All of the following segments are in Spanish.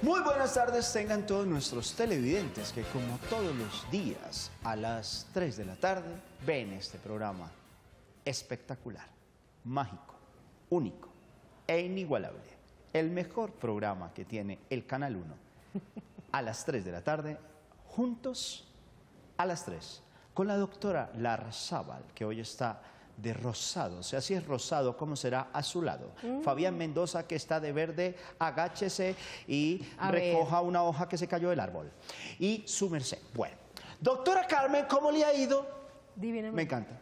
Muy buenas tardes tengan todos nuestros televidentes que como todos los días a las 3 de la tarde ven este programa espectacular, mágico, único e inigualable. El mejor programa que tiene el Canal 1 a las 3 de la tarde, juntos a las 3, con la doctora Larrazábal, que hoy está de rosado. O sea, si es rosado, ¿cómo será a su lado? Fabián Mendoza, que está de verde, agáchese y recoja una hoja que se cayó del árbol. Y su merced. Bueno, doctora Carmen, ¿cómo le ha ido? Divinamente.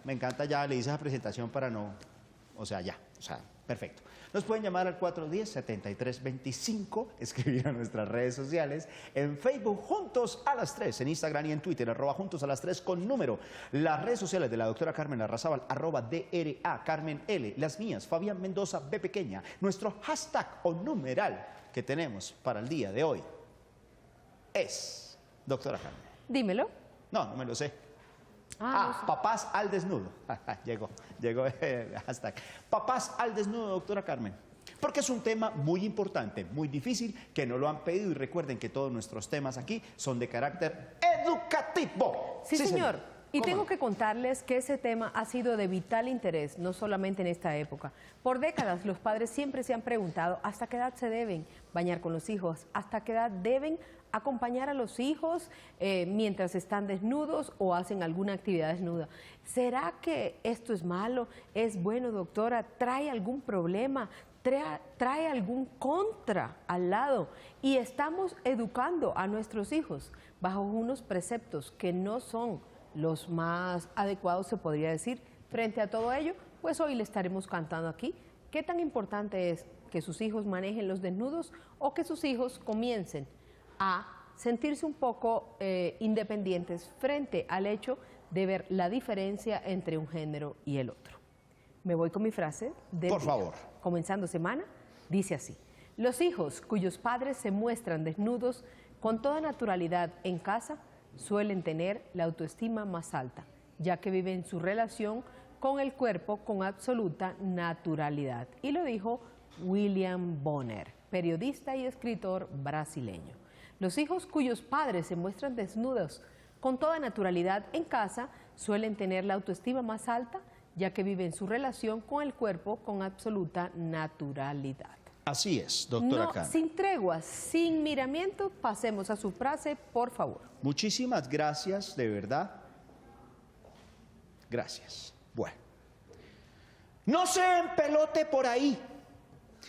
Me encanta, ya le hice esa presentación para no... O sea, perfecto. Nos pueden llamar al 410-7325, escribir a nuestras redes sociales, en Facebook Juntos a las 3, en Instagram y en Twitter, @Juntos a las 3 con número. Las redes sociales de la doctora Carmen Larrazábal, @DRA Carmen L, las mías, Fabián Mendoza B pequeña. Nuestro hashtag o numeral que tenemos para el día de hoy es, doctora Carmen. Dímelo. No me lo sé. No sé. Papás al desnudo. Llegó el hashtag. Papás al desnudo, doctora Carmen. Porque es un tema muy importante, muy difícil, que nos lo han pedido. Y recuerden que todos nuestros temas aquí son de carácter educativo. Sí, señor. Y tengo no? que contarles que ese tema ha sido de vital interés, no solamente en esta época. Por décadas los padres siempre se han preguntado hasta qué edad se deben bañar con los hijos, hasta qué edad deben acompañar a los hijos mientras están desnudos o hacen alguna actividad desnuda. ¿Será que esto es malo? ¿Es bueno, doctora? ¿Trae algún problema? ¿Trae algún contra al lado? Y estamos educando a nuestros hijos bajo unos preceptos que no son los más adecuados, se podría decir. Frente a todo ello, pues hoy le estaremos cantando aquí qué tan importante es que sus hijos manejen los desnudos o que sus hijos comiencen a sentirse un poco independientes frente al hecho de ver la diferencia entre un género y el otro. Me voy con mi frase del Por día. favor. Comenzando semana, dice así: los hijos cuyos padres se muestran desnudos con toda naturalidad en casa suelen tener la autoestima más alta, ya que viven su relación con el cuerpo con absoluta naturalidad. Y lo dijo William Bonner, periodista y escritor brasileño. Los hijos cuyos padres se muestran desnudos con toda naturalidad en casa suelen tener la autoestima más alta, ya que viven su relación con el cuerpo con absoluta naturalidad. Así es, doctora No, Carmen. sin treguas, sin miramiento, pasemos a su frase, por favor. Muchísimas gracias, de verdad. Gracias. Bueno. No se empelote por ahí.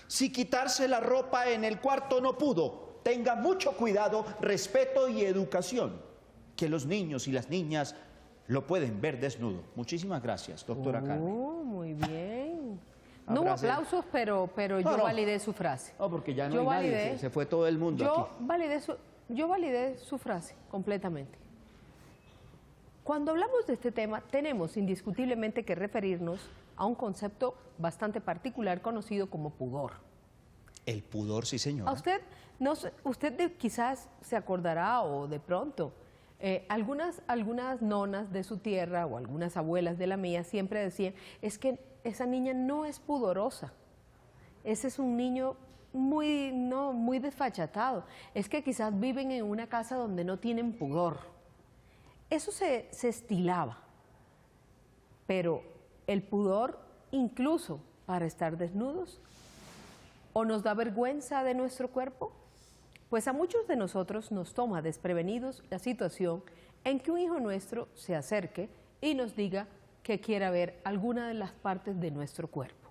Si quitarse la ropa en el cuarto no pudo, tenga mucho cuidado, respeto y educación, que los niños y las niñas lo pueden ver desnudo. Muchísimas gracias, doctora Carmen. Muy bien. No hubo aplausos, pero yo validé su frase. No, porque ya no hay nadie, se fue todo el mundo aquí. Yo validé su frase completamente. Cuando hablamos de este tema, tenemos indiscutiblemente que referirnos a un concepto bastante particular conocido como pudor. El pudor, sí, señora. A usted, quizás se acordará o de pronto, algunas nonas de su tierra o algunas abuelas de la mía siempre decían, es que esa niña no es pudorosa, ese es un niño muy desfachatado, es que quizás viven en una casa donde no tienen pudor. Eso se estilaba, pero el pudor incluso para estar desnudos, ¿o nos da vergüenza de nuestro cuerpo? Pues a muchos de nosotros nos toma desprevenidos la situación en que un hijo nuestro se acerque y nos diga que quiera ver alguna de las partes de nuestro cuerpo.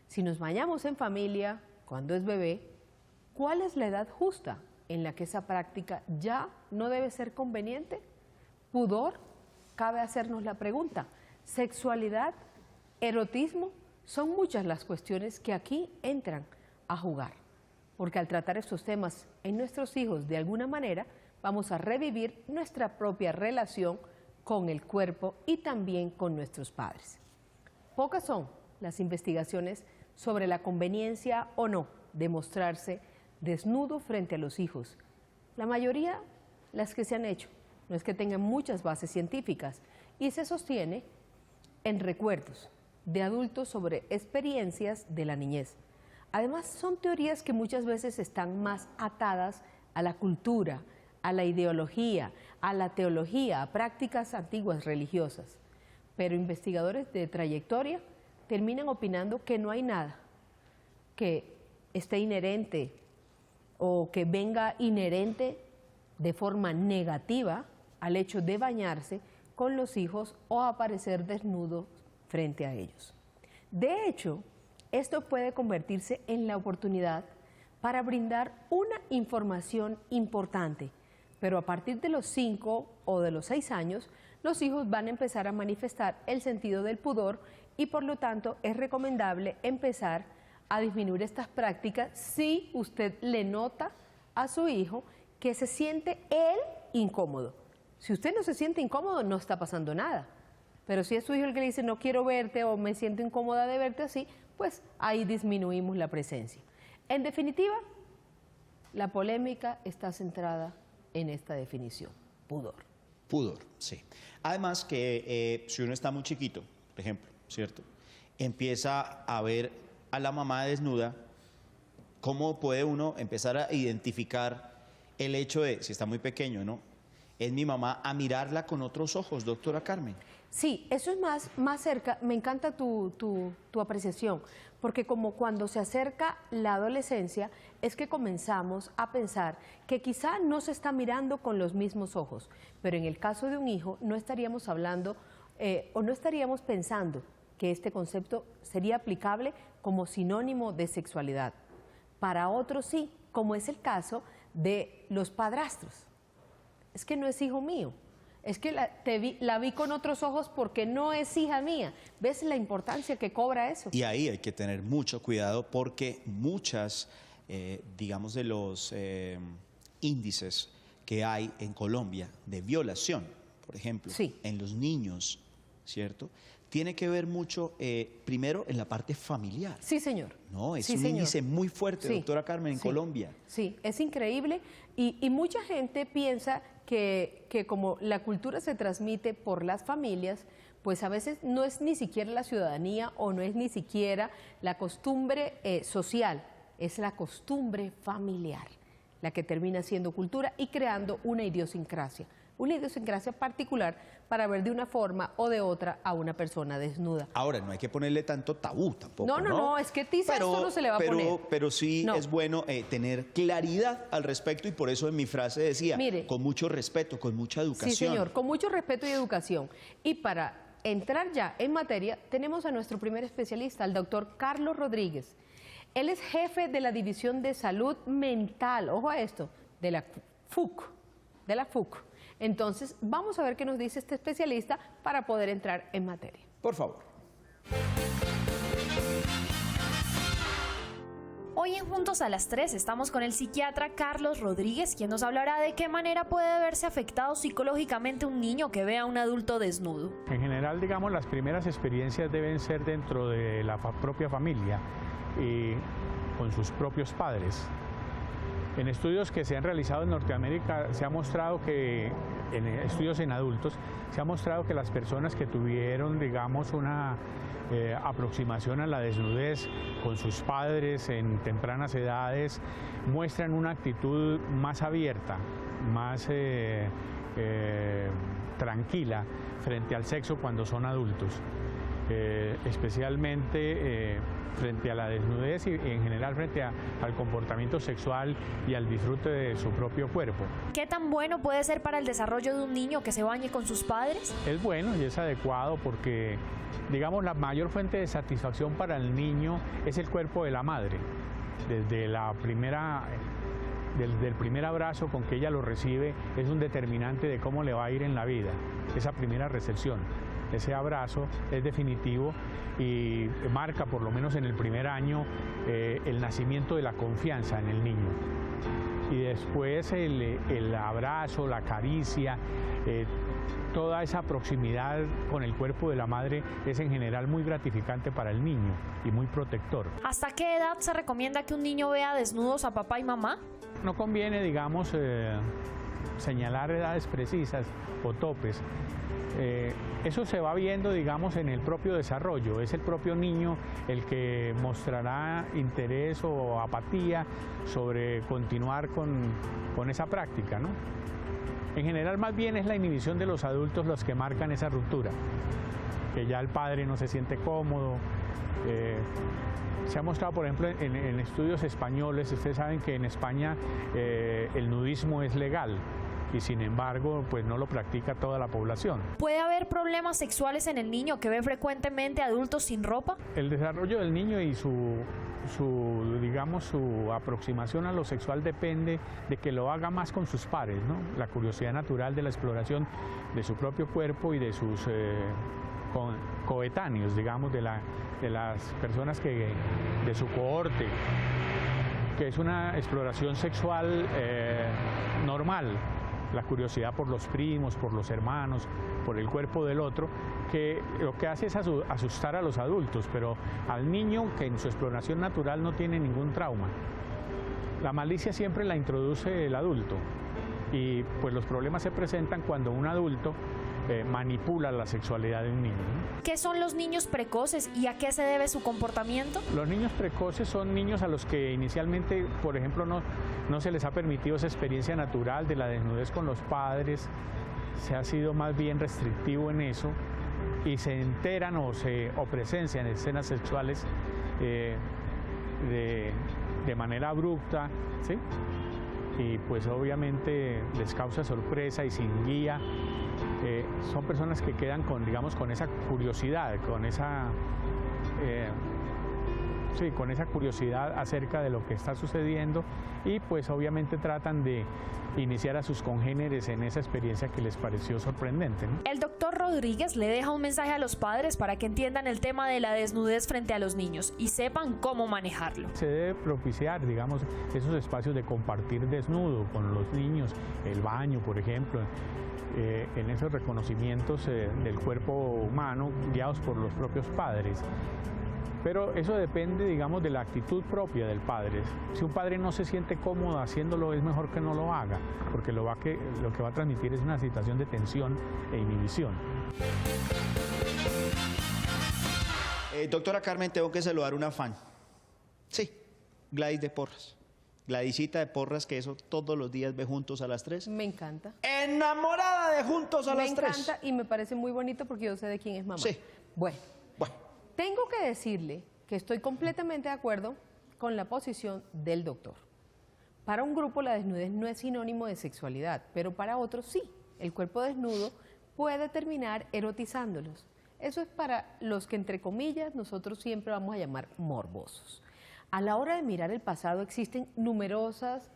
Si nos bañamos en familia, cuando es bebé, ¿cuál es la edad justa en la que esa práctica ya no debe ser conveniente? ¿Pudor? Cabe hacernos la pregunta. ¿Sexualidad? ¿Erotismo? Son muchas las cuestiones que aquí entran a jugar, porque al tratar estos temas en nuestros hijos de alguna manera vamos a revivir nuestra propia relación con el cuerpo y también con nuestros padres. Pocas son las investigaciones sobre la conveniencia o no de mostrarse desnudo frente a los hijos. La mayoría, las que se han hecho, no es que tengan muchas bases científicas y se sostiene en recuerdos de adultos sobre experiencias de la niñez. Además, son teorías que muchas veces están más atadas a la cultura, a la ideología, a la teología, a prácticas antiguas religiosas. Pero investigadores de trayectoria terminan opinando que no hay nada que esté inherente o que venga inherente de forma negativa al hecho de bañarse con los hijos o aparecer desnudo frente a ellos. De hecho, esto puede convertirse en la oportunidad para brindar una información importante, pero a partir de los 5 o de los 6 años, los hijos van a empezar a manifestar el sentido del pudor y por lo tanto es recomendable empezar a disminuir estas prácticas si usted le nota a su hijo que se siente él incómodo. Si usted no se siente incómodo, no está pasando nada. Pero si es su hijo el que le dice no quiero verte o me siento incómoda de verte así, pues ahí disminuimos la presencia. En definitiva, la polémica está centrada en esta definición, pudor. Pudor, sí. Además que si uno está muy chiquito, por ejemplo, ¿cierto? Empieza a ver a la mamá desnuda, ¿cómo puede uno empezar a identificar el hecho de, si está muy pequeño, ¿no? Es mi mamá, a mirarla con otros ojos, doctora Carmen. Sí, eso es más cerca. Me encanta tu apreciación, porque como cuando se acerca la adolescencia, es que comenzamos a pensar que quizá no se está mirando con los mismos ojos, pero en el caso de un hijo no estaríamos hablando o no estaríamos pensando que este concepto sería aplicable como sinónimo de sexualidad. Para otros sí, como es el caso de los padrastros. Es que no es hijo mío. Es que la vi con otros ojos porque no es hija mía. ¿Ves la importancia que cobra eso? Y ahí hay que tener mucho cuidado porque muchas, digamos, de los índices que hay en Colombia de violación, por ejemplo, sí, en los niños, ¿cierto? Tiene que ver mucho, primero, en la parte familiar. Sí, señor. No, es sí, un señor. índice muy fuerte, sí, doctora Carmen, en sí, Colombia. Sí, es increíble y mucha gente piensa que como la cultura se transmite por las familias, pues a veces no es ni siquiera la ciudadanía o no es ni siquiera la costumbre social, es la costumbre familiar la que termina siendo cultura y creando una idiosincrasia particular para ver de una forma o de otra a una persona desnuda. Ahora, no hay que ponerle tanto tabú tampoco, No, es que tiza esto no se le va a poner. Pero sí no. Es bueno tener claridad al respecto y por eso en mi frase decía, mire, con mucho respeto, con mucha educación. Sí, señor, con mucho respeto y educación. Y para entrar ya en materia, tenemos a nuestro primer especialista, al doctor Carlos Rodríguez. Él es jefe de la División de Salud Mental, ojo a esto, de la FUC. Entonces, vamos a ver qué nos dice este especialista para poder entrar en materia. Por favor. Hoy en Juntos a las 3 estamos con el psiquiatra Carlos Rodríguez, quien nos hablará de qué manera puede verse afectado psicológicamente un niño que vea a un adulto desnudo. En general, digamos, las primeras experiencias deben ser dentro de la propia familia y con sus propios padres. En estudios que se han realizado en Norteamérica se ha mostrado que, en estudios en adultos, se ha mostrado que las personas que tuvieron, digamos, una aproximación a la desnudez con sus padres en tempranas edades, muestran una actitud más abierta, más tranquila frente al sexo cuando son adultos. Especialmente frente a la desnudez y en general frente al comportamiento sexual y al disfrute de su propio cuerpo. ¿Qué tan bueno puede ser para el desarrollo de un niño que se bañe con sus padres? Es bueno y es adecuado porque, digamos, la mayor fuente de satisfacción para el niño es el cuerpo de la madre. Desde el primer abrazo con que ella lo recibe es un determinante de cómo le va a ir en la vida, esa primera recepción. Ese abrazo es definitivo y marca, por lo menos en el primer año, el nacimiento de la confianza en el niño. Y después el abrazo, la caricia, toda esa proximidad con el cuerpo de la madre es en general muy gratificante para el niño y muy protector. ¿Hasta qué edad se recomienda que un niño vea desnudos a papá y mamá? No conviene, digamos, señalar edades precisas o topes. eso se va viendo, digamos, en el propio desarrollo. Es el propio niño el que mostrará interés o apatía sobre continuar con esa práctica, ¿no? En general, más bien es la inhibición de los adultos los que marcan esa ruptura, que ya el padre no se siente cómodo. Se ha mostrado, por ejemplo, en estudios españoles, ustedes saben que en España el nudismo es legal y sin embargo pues no lo practica toda la población. ¿Puede haber problemas sexuales en el niño que ve frecuentemente adultos sin ropa? El desarrollo del niño y digamos, su aproximación a lo sexual depende de que lo haga más con sus pares, ¿no? La curiosidad natural de la exploración de su propio cuerpo y de sus coetáneos, digamos, de las personas de su cohorte, que es una exploración sexual normal, la curiosidad por los primos, por los hermanos, por el cuerpo del otro, que lo que hace es asustar a los adultos, pero al niño que en su exploración natural no tiene ningún trauma. La malicia siempre la introduce el adulto y pues los problemas se presentan cuando un adulto manipula la sexualidad de un niño, ¿no? ¿Qué son los niños precoces y a qué se debe su comportamiento? Los niños precoces son niños a los que inicialmente, por ejemplo, no se les ha permitido esa experiencia natural de la desnudez con los padres, se ha sido más bien restrictivo en eso y se enteran o presencian escenas sexuales de manera abrupta, ¿sí? Y pues obviamente les causa sorpresa y sin guía. Son personas que quedan digamos, con esa curiosidad, con esa curiosidad acerca de lo que está sucediendo y pues obviamente tratan de iniciar a sus congéneres en esa experiencia que les pareció sorprendente, ¿no? El doctor Rodríguez le deja un mensaje a los padres para que entiendan el tema de la desnudez frente a los niños y sepan cómo manejarlo. Se debe propiciar, digamos, esos espacios de compartir desnudo con los niños, el baño, por ejemplo, en esos reconocimientos del cuerpo humano guiados por los propios padres. Pero eso depende, digamos, de la actitud propia del padre. Si un padre no se siente cómodo haciéndolo, es mejor que no lo haga, porque lo que va a transmitir es una situación de tensión e inhibición. Doctora Carmen, tengo que saludar a una fan. Sí, Gladys de Porras. Gladysita de Porras, que eso todos los días ve Juntos a las 3. Me encanta. Enamorada de Juntos a las 3. Me encanta y me parece muy bonito porque yo sé de quién es mamá. Sí. Bueno. Tengo que decirle que estoy completamente de acuerdo con la posición del doctor. Para un grupo la desnudez no es sinónimo de sexualidad, pero para otros sí. El cuerpo desnudo puede terminar erotizándolos. Eso es para los que, entre comillas, nosotros siempre vamos a llamar morbosos. A la hora de mirar el pasado existen numerosas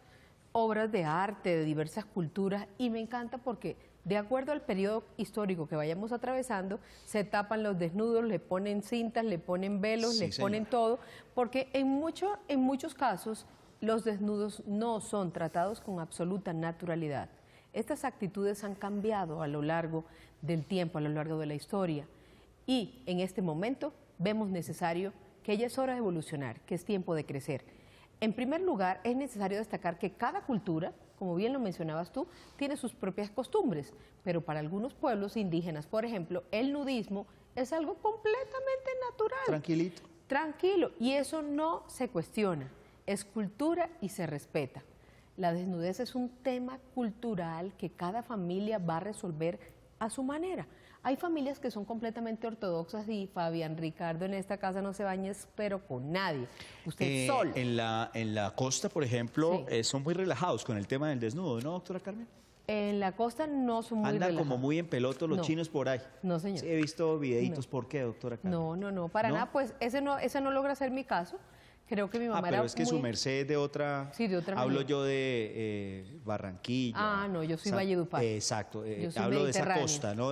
obras de arte de diversas culturas y me encanta porque de acuerdo al periodo histórico que vayamos atravesando, se tapan los desnudos, le ponen cintas, le ponen velos, sí, les ponen todo, porque en muchos casos los desnudos no son tratados con absoluta naturalidad. Estas actitudes han cambiado a lo largo del tiempo, a lo largo de la historia y en este momento vemos necesario que ya es hora de evolucionar, que es tiempo de crecer. En primer lugar, es necesario destacar que cada cultura, como bien lo mencionabas tú, tiene sus propias costumbres, pero para algunos pueblos indígenas, por ejemplo, el nudismo es algo completamente natural. Tranquilito. Tranquilo, y eso no se cuestiona, es cultura y se respeta. La desnudez es un tema cultural que cada familia va a resolver a su manera. Hay familias que son completamente ortodoxas y Fabián Ricardo en esta casa no se baña, pero con nadie. Usted solo. En la costa, por ejemplo, Sí. Son muy relajados con el tema del desnudo, ¿no, doctora Carmen? En la costa no son muy Andan relajados. como muy en peloto los No. chinos por ahí. No, señor. Sí, he visto videitos. No. ¿Por qué, doctora Carmen? No, para ¿No? nada, pues ese no logra ser mi caso. Creo que mi mamá pero era es que muy... su merced es de otra... Sí, de otra Hablo manera. yo de Barranquilla. Ah, no, yo soy Valledupar. Exacto, Yo soy hablo de esa mediterránea. costa, ¿no?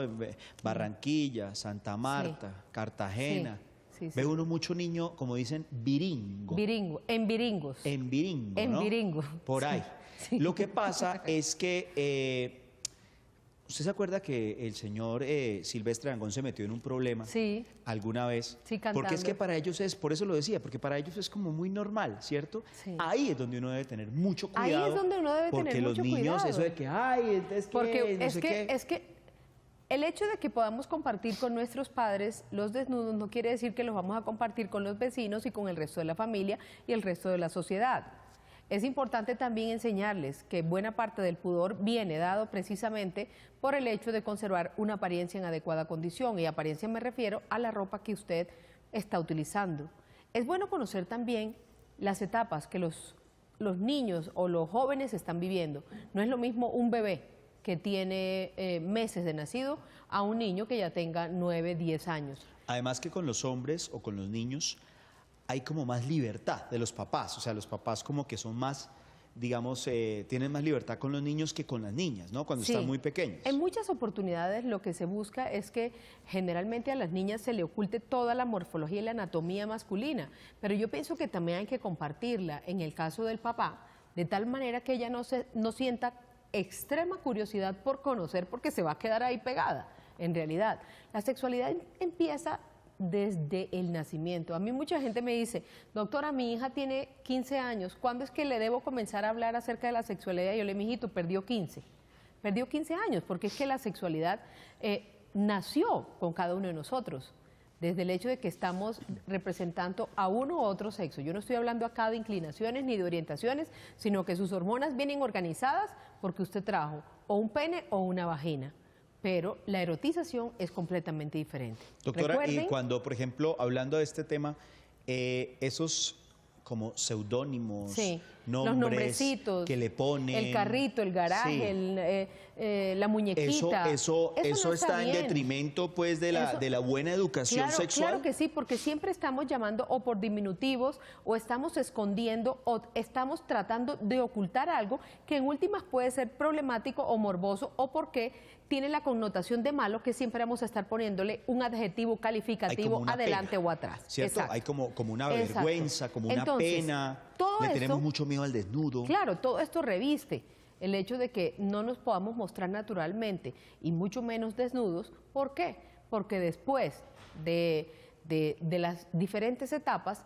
Barranquilla, Santa Marta, Cartagena. Sí. Ve uno mucho niño, como dicen, viringo. Viringo, en viringos. En viringo, En ¿no? viringo. Por ahí. Sí. Lo que pasa es que... ¿usted se acuerda que el señor Silvestre Dangond se metió en un problema Sí. alguna vez? Sí, cantando. Porque es que para ellos por eso lo decía, porque para ellos es como muy normal, ¿cierto? Sí. Ahí es donde uno debe tener mucho Ahí cuidado. es donde uno debe tener porque los mucho niños, cuidado. eso de que, ay, entonces, ¿qué? Porque No sé qué. es que El hecho de que podamos compartir con nuestros padres los desnudos no quiere decir que los vamos a compartir con los vecinos y con el resto de la familia y el resto de la sociedad. Es importante también enseñarles que buena parte del pudor viene dado precisamente por el hecho de conservar una apariencia en adecuada condición, y apariencia me refiero a la ropa que usted está utilizando. Es bueno conocer también las etapas que los niños o los jóvenes están viviendo. No es lo mismo un bebé que tiene meses de nacido a un niño que ya tenga 9, 10 años. Además que con los hombres o con los niños hay como más libertad de los papás, o sea, los papás como que son más, digamos, tienen más libertad con los niños que con las niñas, ¿no? Cuando están muy pequeños. En muchas oportunidades lo que se busca es que generalmente a las niñas se le oculte toda la morfología y la anatomía masculina, pero yo pienso que también hay que compartirla en el caso del papá, de tal manera que ella no sienta extrema curiosidad por conocer, porque se va a quedar ahí pegada. En realidad, la sexualidad empieza desde el nacimiento. A mí mucha gente me dice, doctora, mi hija tiene 15 años, ¿cuándo es que le debo comenzar a hablar acerca de la sexualidad? Y yo le digo, mijito, perdió 15 años, porque es que la sexualidad nació con cada uno de nosotros, desde el hecho de que estamos representando a uno u otro sexo. Yo no estoy hablando acá de inclinaciones ni de orientaciones, sino que sus hormonas vienen organizadas porque usted trajo o un pene o una vagina. Pero la erotización es completamente diferente. Doctora, Recuerden, y cuando, por ejemplo, hablando de este tema, esos como seudónimos, sí, nombres los nombrecitos, que le ponen, el carrito, el garaje, sí, la muñequita. Eso no está en detrimento, pues, de la buena educación sexual. Claro que sí, porque siempre estamos llamando o por diminutivos, o estamos escondiendo, o estamos tratando de ocultar algo que en últimas puede ser problemático o morboso, o porque tiene la connotación de malo, que siempre vamos a estar poniéndole un adjetivo calificativo adelante pena, o atrás. ¿Cierto? Exacto. Hay como una vergüenza, como una pena. Le tenemos mucho miedo al desnudo. Claro, todo esto reviste el hecho de que no nos podamos mostrar naturalmente y mucho menos desnudos. ¿Por qué? Porque después de las diferentes etapas,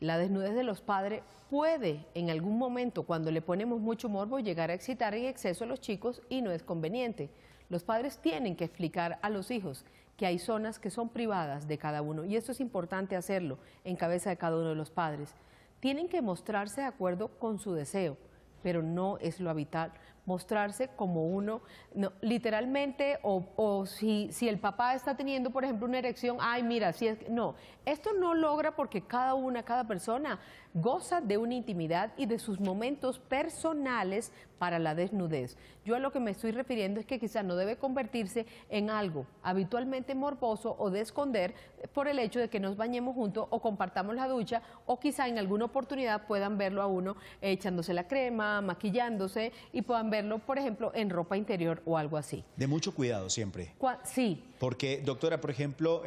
la desnudez de los padres puede en algún momento, cuando le ponemos mucho morbo, llegar a excitar en exceso a los chicos, y no es conveniente. Los padres tienen que explicar a los hijos que hay zonas que son privadas de cada uno, y esto es importante hacerlo en cabeza de cada uno de los padres. Tienen que mostrarse de acuerdo con su deseo, pero no es lo habitual mostrarse como uno, no, literalmente, o si el papá está teniendo, por ejemplo, una erección, ay, mira, si es, no, esto no logra, porque cada persona goza de una intimidad y de sus momentos personales para la desnudez. Yo a lo que me estoy refiriendo es que quizás no debe convertirse en algo habitualmente morboso o de esconder por el hecho de que nos bañemos juntos o compartamos la ducha, o quizá en alguna oportunidad puedan verlo a uno echándose la crema, maquillándose, y puedan verlo, por ejemplo, en ropa interior o algo así. De mucho cuidado siempre. Sí. Porque, doctora, por ejemplo,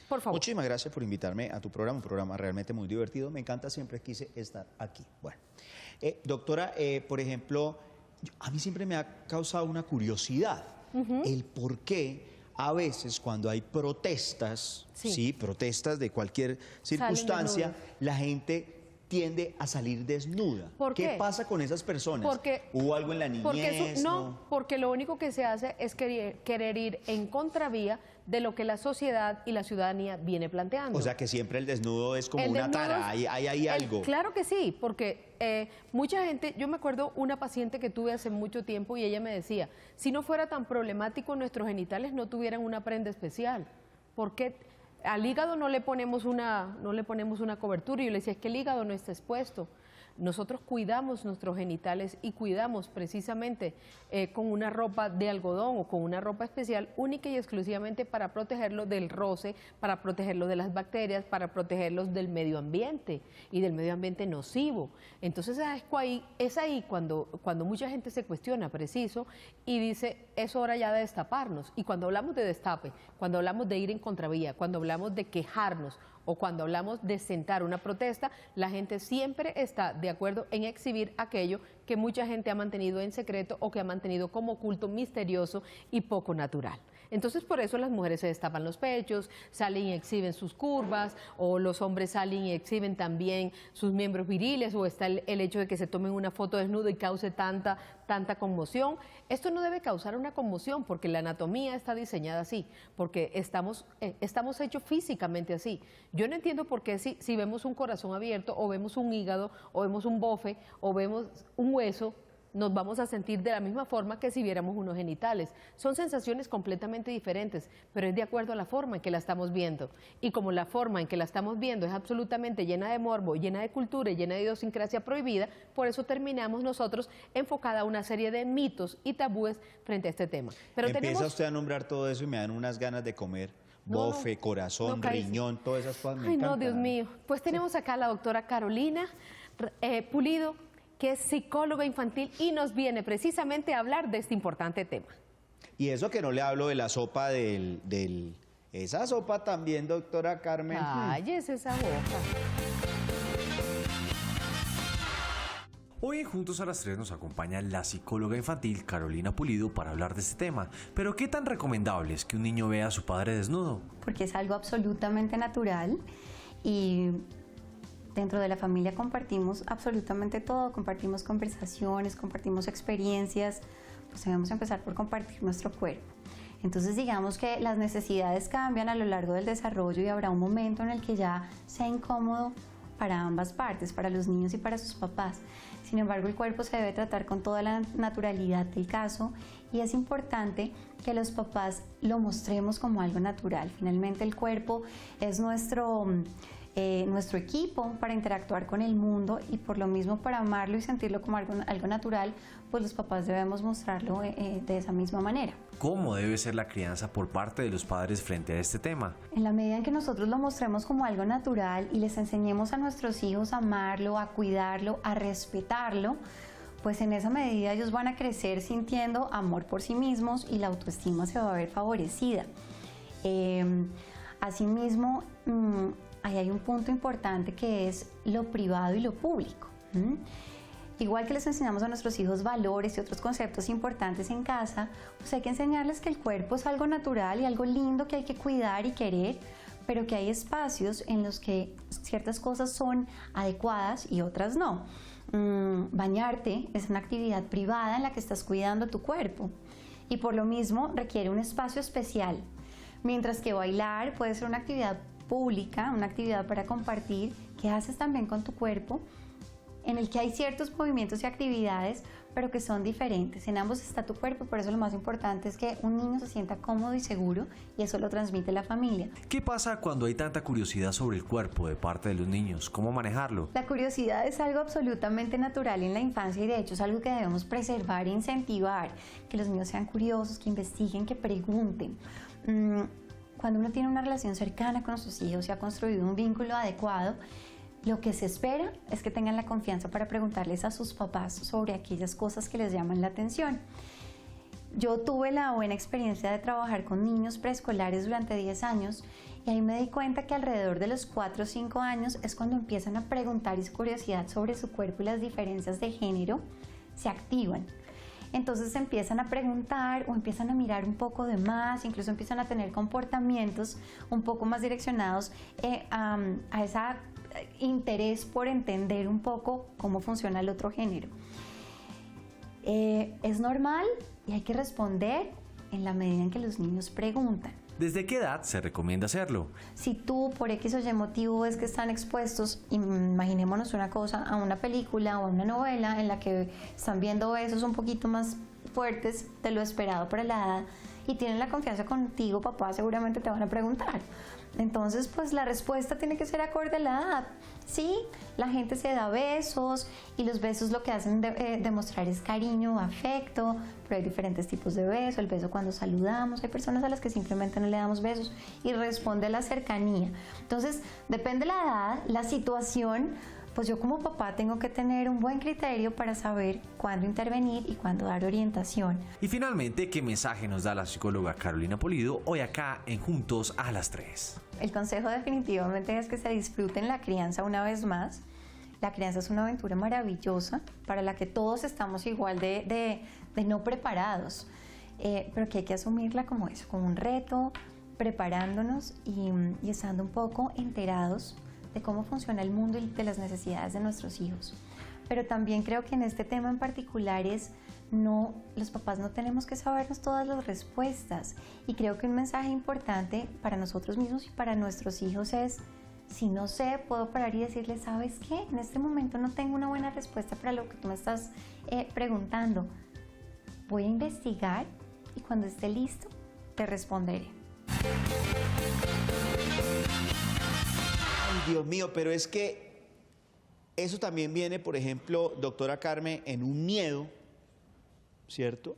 por favor. Muchísimas gracias por invitarme a tu programa, un programa realmente muy divertido. Me encanta, siempre quise estar aquí. Bueno, doctora, por ejemplo, a mí siempre me ha causado una curiosidad, el por qué a veces cuando hay protestas, sí, protestas de cualquier circunstancia, la gente tiende a salir desnuda. ¿Por qué? ¿Qué pasa con esas personas? ¿Hubo algo en la niñez? Porque lo único que se hace es querer ir en contravía de lo que la sociedad y la ciudadanía viene planteando. O sea, que siempre el desnudo es como una tara, hay algo. Claro que sí, porque mucha gente, yo me acuerdo una paciente que tuve hace mucho tiempo, y ella me decía, si no fuera tan problemático, nuestros genitales no tuvieran una prenda especial. ¿Por qué? Al hígado no le ponemos una cobertura, y yo le decía, es que el hígado no está expuesto. Nosotros cuidamos nuestros genitales y cuidamos precisamente con una ropa de algodón o con una ropa especial, única y exclusivamente para protegerlo del roce, para protegerlo de las bacterias, para protegerlos del medio ambiente y del medio ambiente nocivo. Entonces es ahí cuando mucha gente se cuestiona preciso y dice, es hora ya de destaparnos. Y cuando hablamos de destape, cuando hablamos de ir en contravía, cuando hablamos de quejarnos, o cuando hablamos de sentar una protesta, la gente siempre está de acuerdo en exhibir aquello que mucha gente ha mantenido en secreto o que ha mantenido como oculto, misterioso y poco natural. Entonces por eso las mujeres se destapan los pechos, salen y exhiben sus curvas, o los hombres salen y exhiben también sus miembros viriles, o está el hecho de que se tomen una foto desnudo y cause tanta conmoción. Esto no debe causar una conmoción porque la anatomía está diseñada así, porque estamos hechos físicamente así. Yo no entiendo por qué si vemos un corazón abierto, o vemos un hígado, o vemos un bofe, o vemos un hueso, nos vamos a sentir de la misma forma que si viéramos unos genitales. Son sensaciones completamente diferentes, pero es de acuerdo a la forma en que la estamos viendo. Y como la forma en que la estamos viendo es absolutamente llena de morbo, llena de cultura y llena de idiosincrasia prohibida, por eso terminamos nosotros enfocada a una serie de mitos y tabúes frente a este tema. Pero Empieza usted a nombrar todo eso y me dan unas ganas de comer. Bofe, corazón, riñón, todas esas cosas me encantan. No, Dios mío. Pues tenemos acá a la doctora Carolina Pulido, que es psicóloga infantil y nos viene precisamente a hablar de este importante tema. Y eso que no le hablo de la sopa esa sopa también, doctora Carmen. Cállese esa boca. Hoy en Juntos a las 3 nos acompaña la psicóloga infantil Carolina Pulido para hablar de este tema. Pero ¿qué tan recomendable es que un niño vea a su padre desnudo? Porque es algo absolutamente natural y dentro de la familia compartimos absolutamente todo, compartimos conversaciones, compartimos experiencias, pues debemos empezar por compartir nuestro cuerpo. Entonces digamos que las necesidades cambian a lo largo del desarrollo y habrá un momento en el que ya sea incómodo para ambas partes, para los niños y para sus papás. Sin embargo, el cuerpo se debe tratar con toda la naturalidad del caso y es importante que los papás lo mostremos como algo natural. Finalmente el cuerpo es nuestro equipo para interactuar con el mundo y por lo mismo para amarlo y sentirlo como algo natural, pues los papás debemos mostrarlo de esa misma manera. ¿Cómo debe ser la crianza por parte de los padres frente a este tema? En la medida en que nosotros lo mostremos como algo natural y les enseñemos a nuestros hijos a amarlo, a cuidarlo, a respetarlo, pues en esa medida ellos van a crecer sintiendo amor por sí mismos y la autoestima se va a ver favorecida. Asimismo, ahí hay un punto importante que es lo privado y lo público. Igual que les enseñamos a nuestros hijos valores y otros conceptos importantes en casa, pues hay que enseñarles que el cuerpo es algo natural y algo lindo que hay que cuidar y querer, pero que hay espacios en los que ciertas cosas son adecuadas y otras no. Bañarte es una actividad privada en la que estás cuidando tu cuerpo y por lo mismo requiere un espacio especial, mientras que bailar puede ser una actividad pública, una actividad para compartir que haces también con tu cuerpo, en el que hay ciertos movimientos y actividades, pero que son diferentes. En ambos está tu cuerpo, por eso lo más importante es que un niño se sienta cómodo y seguro y eso lo transmite la familia. ¿Qué pasa cuando hay tanta curiosidad sobre el cuerpo de parte de los niños? ¿Cómo manejarlo? La curiosidad es algo absolutamente natural en la infancia y de hecho es algo que debemos preservar e incentivar, que los niños sean curiosos, que investiguen, que pregunten. Cuando uno tiene una relación cercana con sus hijos y ha construido un vínculo adecuado, lo que se espera es que tengan la confianza para preguntarles a sus papás sobre aquellas cosas que les llaman la atención. Yo tuve la buena experiencia de trabajar con niños preescolares durante 10 años y ahí me di cuenta que alrededor de los 4 o 5 años es cuando empiezan a preguntar y su curiosidad sobre su cuerpo y las diferencias de género se activan. Entonces empiezan a preguntar o empiezan a mirar un poco de más, incluso empiezan a tener comportamientos un poco más direccionados a ese interés por entender un poco cómo funciona el otro género. Es normal y hay que responder en la medida en que los niños preguntan. ¿Desde qué edad se recomienda hacerlo? Si tú por X o Y motivo ves que están expuestos, imaginémonos una cosa, a una película o a una novela en la que están viendo besos un poquito más fuertes de lo esperado para la edad y tienen la confianza contigo, papá, seguramente te van a preguntar. Entonces, pues la respuesta tiene que ser acorde a la edad. Sí, la gente se da besos y los besos lo que hacen demostrar es cariño, afecto, pero hay diferentes tipos de beso. El beso cuando saludamos, hay personas a las que simplemente no le damos besos y responde a la cercanía. Entonces, depende de la edad, la situación, pues yo como papá tengo que tener un buen criterio para saber cuándo intervenir y cuándo dar orientación. Y finalmente, ¿qué mensaje nos da la psicóloga Carolina Pulido hoy acá en Juntos a las 3? El consejo definitivamente es que se disfruten la crianza una vez más. La crianza es una aventura maravillosa para la que todos estamos igual de no preparados. pero que hay que asumirla como eso, como un reto, preparándonos y estando un poco enterados de cómo funciona el mundo y de las necesidades de nuestros hijos. Pero también creo que en este tema en particular los papás no tenemos que sabernos todas las respuestas, y creo que un mensaje importante para nosotros mismos y para nuestros hijos es: si no sé, puedo parar y decirle, ¿sabes qué? En este momento no tengo una buena respuesta para lo que tú me estás preguntando. Voy a investigar y cuando esté listo, te responderé. Ay, Dios mío, pero es que eso también viene, por ejemplo, doctora Carmen, en un miedo, ¿cierto?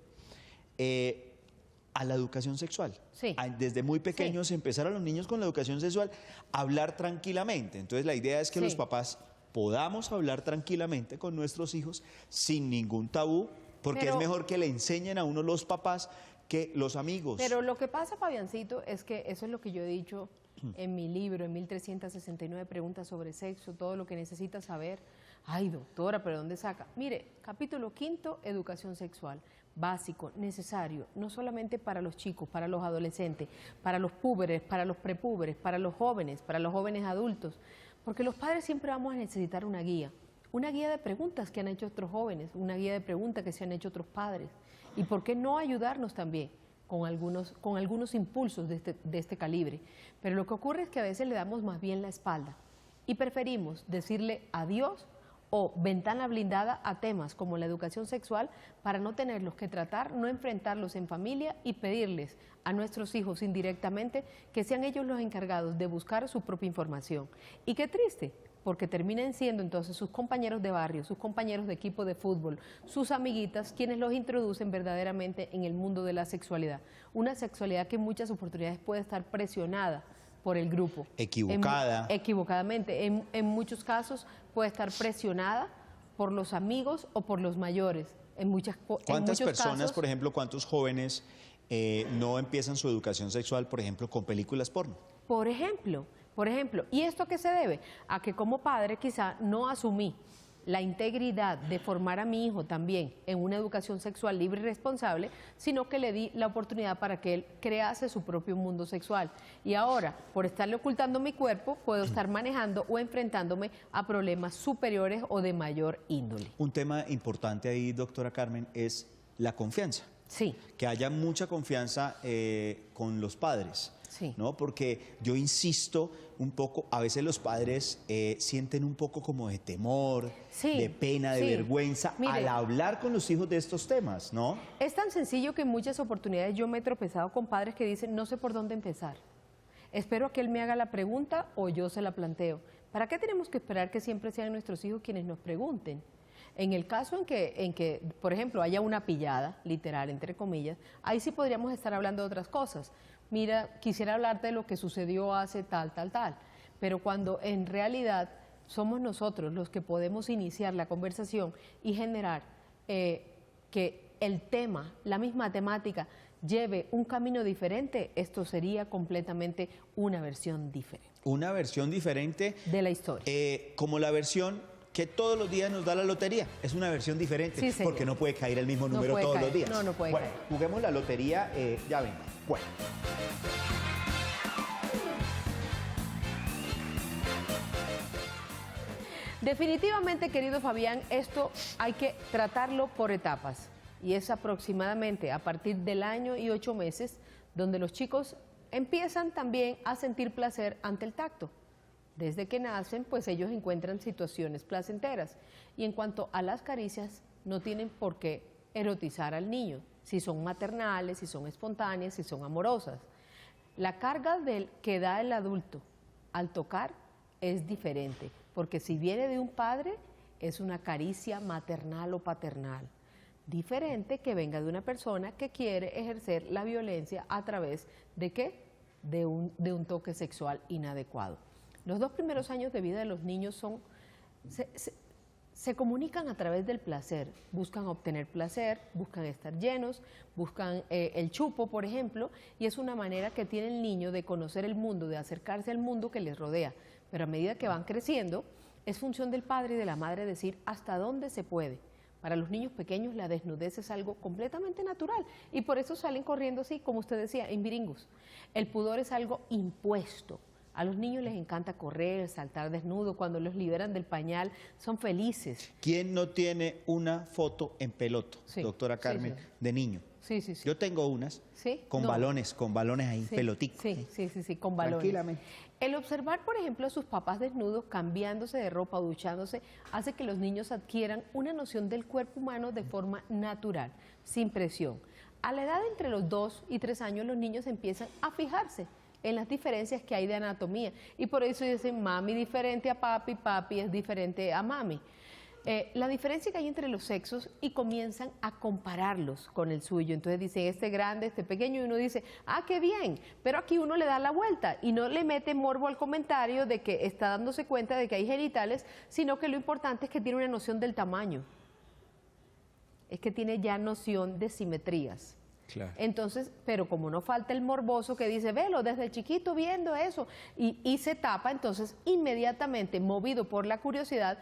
A la educación sexual. Sí. Desde muy pequeños empezar a los niños con la educación sexual a hablar tranquilamente. Entonces la idea es que los papás podamos hablar tranquilamente con nuestros hijos sin ningún tabú, porque es mejor que le enseñen a uno los papás que los amigos. Pero lo que pasa, Fabiancito, es que eso es lo que yo he dicho en mi libro, en 1369 preguntas sobre sexo, todo lo que necesitas saber. Ay, doctora, ¿pero dónde saca? Mire, capítulo 5, educación sexual, básico, necesario, no solamente para los chicos, para los adolescentes, para los púberes, para los prepúberes, para los jóvenes adultos, porque los padres siempre vamos a necesitar una guía de preguntas que han hecho otros jóvenes, una guía de preguntas que se han hecho otros padres, y por qué no ayudarnos también con algunos impulsos de este calibre. Pero lo que ocurre es que a veces le damos más bien la espalda y preferimos decirle adiós o ventana blindada a temas como la educación sexual para no tenerlos que tratar, no enfrentarlos en familia y pedirles a nuestros hijos indirectamente que sean ellos los encargados de buscar su propia información. Y qué triste, porque terminen siendo entonces sus compañeros de barrio, sus compañeros de equipo de fútbol, sus amiguitas, quienes los introducen verdaderamente en el mundo de la sexualidad. Una sexualidad que en muchas oportunidades puede estar presionada por el grupo. Equivocadamente. En muchos casos puede estar presionada por los amigos o por los mayores. ¿Cuántas personas, por ejemplo, cuántos jóvenes no empiezan su educación sexual, por ejemplo, con películas porno? Por ejemplo, ¿y esto a qué se debe? A que como padre quizá no asumí la integridad de formar a mi hijo también en una educación sexual libre y responsable, sino que le di la oportunidad para que él crease su propio mundo sexual. Y ahora, por estarle ocultando mi cuerpo, puedo estar manejando o enfrentándome a problemas superiores o de mayor índole. Un tema importante ahí, doctora Carmen, es la confianza. Sí. Que haya mucha confianza con los padres. Sí. ¿No? Porque yo insisto un poco, a veces los padres sienten un poco como de temor, de pena, de vergüenza al hablar con los hijos de estos temas, ¿no? Es tan sencillo que en muchas oportunidades yo me he tropezado con padres que dicen, no sé por dónde empezar. Espero a que él me haga la pregunta o yo se la planteo. ¿Para qué tenemos que esperar que siempre sean nuestros hijos quienes nos pregunten? En el caso en que, por ejemplo, haya una pillada, literal, entre comillas, ahí sí podríamos estar hablando de otras cosas. Mira, quisiera hablarte de lo que sucedió hace tal. Pero cuando en realidad somos nosotros los que podemos iniciar la conversación y generar que el tema, la misma temática, lleve un camino diferente, esto sería completamente una versión diferente. Una versión diferente de la historia. Como la versión que todos los días nos da la lotería. Es una versión diferente, sí, porque no puede caer el mismo número todos los días. No puede caer. Juguemos la lotería, ya venga. Bueno. Definitivamente, querido Fabián, esto hay que tratarlo por etapas. Y es aproximadamente a partir del año y 8 meses donde los chicos empiezan también a sentir placer ante el tacto. Desde que nacen, pues ellos encuentran situaciones placenteras. Y en cuanto a las caricias, no tienen por qué erotizar al niño, si son maternales, si son espontáneas, si son amorosas. La carga que da el adulto al tocar es diferente, porque si viene de un padre, es una caricia maternal o paternal. Diferente que venga de una persona que quiere ejercer la violencia a través ¿de qué? De un toque sexual inadecuado. Los 2 primeros años de vida de los niños se comunican a través del placer, buscan obtener placer, buscan estar llenos, buscan el chupo, por ejemplo, y es una manera que tiene el niño de conocer el mundo, de acercarse al mundo que les rodea. Pero a medida que van creciendo, es función del padre y de la madre decir hasta dónde se puede, Para los niños pequeños la desnudez es algo completamente natural y por eso salen corriendo así, como usted decía, en viringos. El pudor es algo impuesto. A los niños les encanta correr, saltar desnudo, cuando los liberan del pañal son felices. ¿Quién no tiene una foto en peloto, Sí, doctora Carmen, sí. de niño? Sí, sí, sí. Yo tengo unas ¿Sí? con No. balones ahí, Sí, peloticos. sí, con balones. Tranquilamente. El observar, por ejemplo, a sus papás desnudos, cambiándose de ropa, duchándose, hace que los niños adquieran una noción del cuerpo humano de forma natural, sin presión. A la edad de entre los 2 y 3 años, los niños empiezan a fijarse en las diferencias que hay de anatomía. Y por eso dicen, mami diferente a papi, papi es diferente a mami. La diferencia que hay entre los sexos y comienzan a compararlos con el suyo. Entonces dicen, este grande, este pequeño, y uno dice, ah, qué bien, pero aquí uno le da la vuelta y no le mete morbo al comentario de que está dándose cuenta de que hay genitales, sino que lo importante es que tiene una noción del tamaño. Es que tiene ya noción de simetrías. Claro. Entonces, pero como no falta el morboso que dice, velo, desde chiquito viendo eso, y se tapa, entonces inmediatamente, movido por la curiosidad,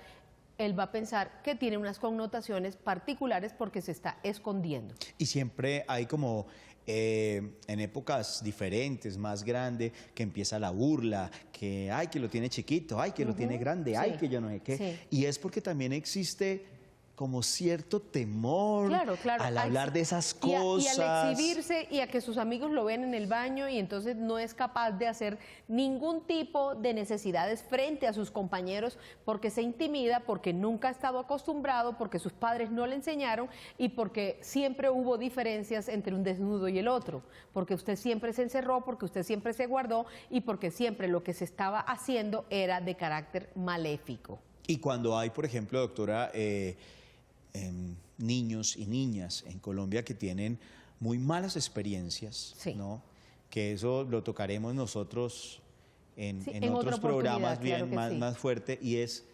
él va a pensar que tiene unas connotaciones particulares porque se está escondiendo. Y siempre hay como en épocas diferentes, más grande, que empieza la burla, que ay, que lo tiene chiquito, ay, que lo tiene grande, ay, Sí. que yo no sé qué. Sí. Y es porque también existe como cierto temor Claro. al hablar de esas Y cosas. al exhibirse y a que sus amigos lo ven en el baño y entonces no es capaz de hacer ningún tipo de necesidades frente a sus compañeros porque se intimida, porque nunca ha estado acostumbrado, porque sus padres no le enseñaron y porque siempre hubo diferencias entre un desnudo y el otro, porque usted siempre se encerró, porque usted siempre se guardó y porque siempre lo que se estaba haciendo era de carácter maléfico. Y cuando hay, por ejemplo, doctora, niños y niñas en Colombia que tienen muy malas experiencias, Sí. ¿no? Que eso lo tocaremos nosotros en Sí, en otros otra programas oportunidad, bien claro que sí. más fuerte, y es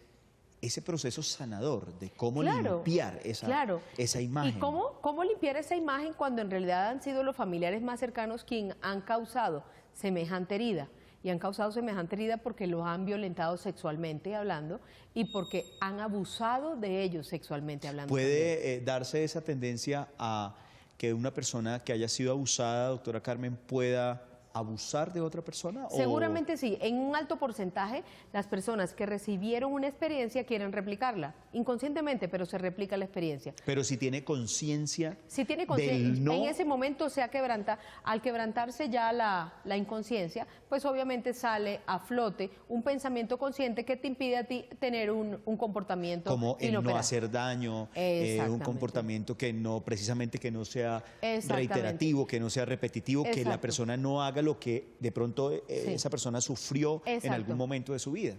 ese proceso sanador de cómo Claro, limpiar esa imagen. ¿Y cómo limpiar esa imagen cuando en realidad han sido los familiares más cercanos quienes han causado semejante herida? Y han causado semejante herida porque los han violentado sexualmente hablando y porque han abusado de ellos sexualmente hablando. ¿Puede darse esa tendencia a que una persona que haya sido abusada, doctora Carmen, pueda abusar de otra persona? Seguramente sí. En un alto porcentaje, las personas que recibieron una experiencia quieren replicarla, inconscientemente, pero se replica la experiencia. Pero si tiene conciencia Si tiene conciencia, del no, en ese momento se quebranta, al quebrantarse ya la inconsciencia, pues obviamente sale a flote un pensamiento consciente que te impide a ti tener un comportamiento como el no inoperante. hacer daño, un Exactamente. comportamiento que no, precisamente que no sea Exactamente. reiterativo, que no sea repetitivo, que la Exacto. persona no haga lo que de pronto Sí. esa persona sufrió en Exacto. algún momento de su vida.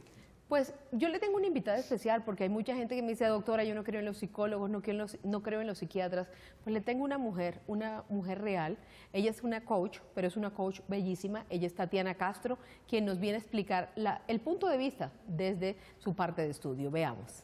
Pues yo le tengo una invitada especial porque hay mucha gente que me dice, doctora, yo no creo en los psicólogos, no creo en los psiquiatras. Pues le tengo una mujer real. Ella es una coach, pero es una coach bellísima. Ella es Tatiana Castro, quien nos viene a explicar el punto de vista desde su parte de estudio. Veamos.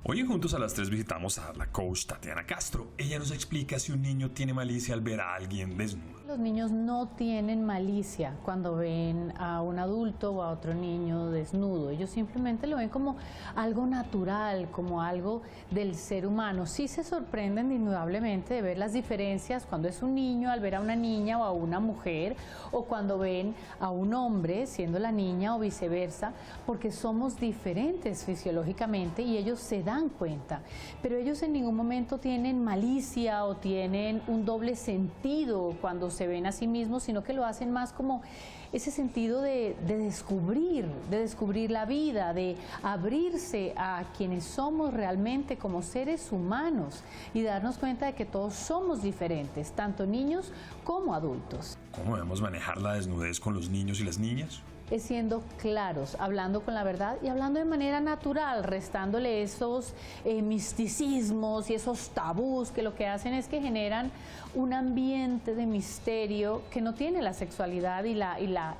Hoy en Juntos a las 3 visitamos a la coach Tatiana Castro. Ella nos explica si un niño tiene malicia al ver a alguien desnudo. Los niños no tienen malicia cuando ven a un adulto o a otro niño desnudo. Ellos simplemente lo ven como algo natural, como algo del ser humano. Sí se sorprenden indudablemente de ver las diferencias cuando es un niño al ver a una niña o a una mujer, o cuando ven a un hombre siendo la niña o viceversa, porque somos diferentes fisiológicamente y ellos se dan cuenta. Pero ellos en ningún momento tienen malicia o tienen un doble sentido cuando se ven a sí mismos, sino que lo hacen más como ese sentido de descubrir la vida, de abrirse a quienes somos realmente como seres humanos y darnos cuenta de que todos somos diferentes, tanto niños como adultos. ¿Cómo debemos manejar la desnudez con los niños y las niñas? Es siendo claros, hablando con la verdad y hablando de manera natural, restándole esos misticismos y esos tabús que lo que hacen es que generan un ambiente de misterio que no tiene la sexualidad y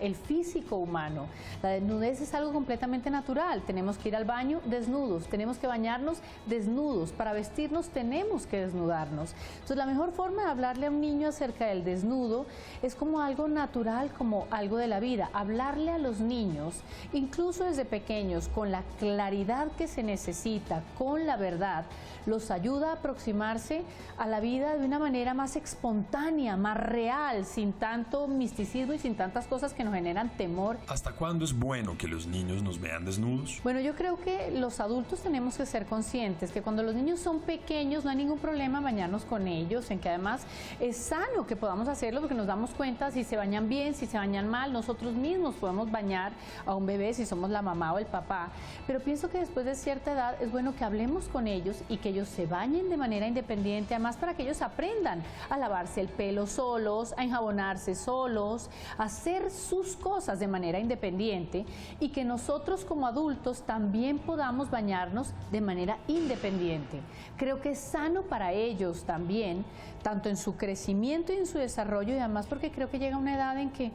el físico humano. La desnudez es algo completamente natural. Tenemos que ir al baño desnudos, tenemos que bañarnos desnudos, para vestirnos tenemos que desnudarnos. Entonces la mejor forma de hablarle a un niño acerca del desnudo es como algo natural, como algo de la vida. Hablarle al los niños, incluso desde pequeños, con la claridad que se necesita, con la verdad, los ayuda a aproximarse a la vida de una manera más espontánea, más real, sin tanto misticismo y sin tantas cosas que nos generan temor. ¿Hasta cuándo es bueno que los niños nos vean desnudos? Bueno, yo creo que los adultos tenemos que ser conscientes que cuando los niños son pequeños no hay ningún problema en bañarnos con ellos, en que además es sano que podamos hacerlo porque nos damos cuenta si se bañan bien, si se bañan mal. Nosotros mismos podemos bañar a un bebé si somos la mamá o el papá, pero pienso que después de cierta edad es bueno que hablemos con ellos y que ellos se bañen de manera independiente, además para que ellos aprendan a lavarse el pelo solos, a enjabonarse solos, a hacer sus cosas de manera independiente, y que nosotros como adultos también podamos bañarnos de manera independiente. Creo que es sano para ellos también, tanto en su crecimiento y en su desarrollo, y además porque creo que llega una edad en que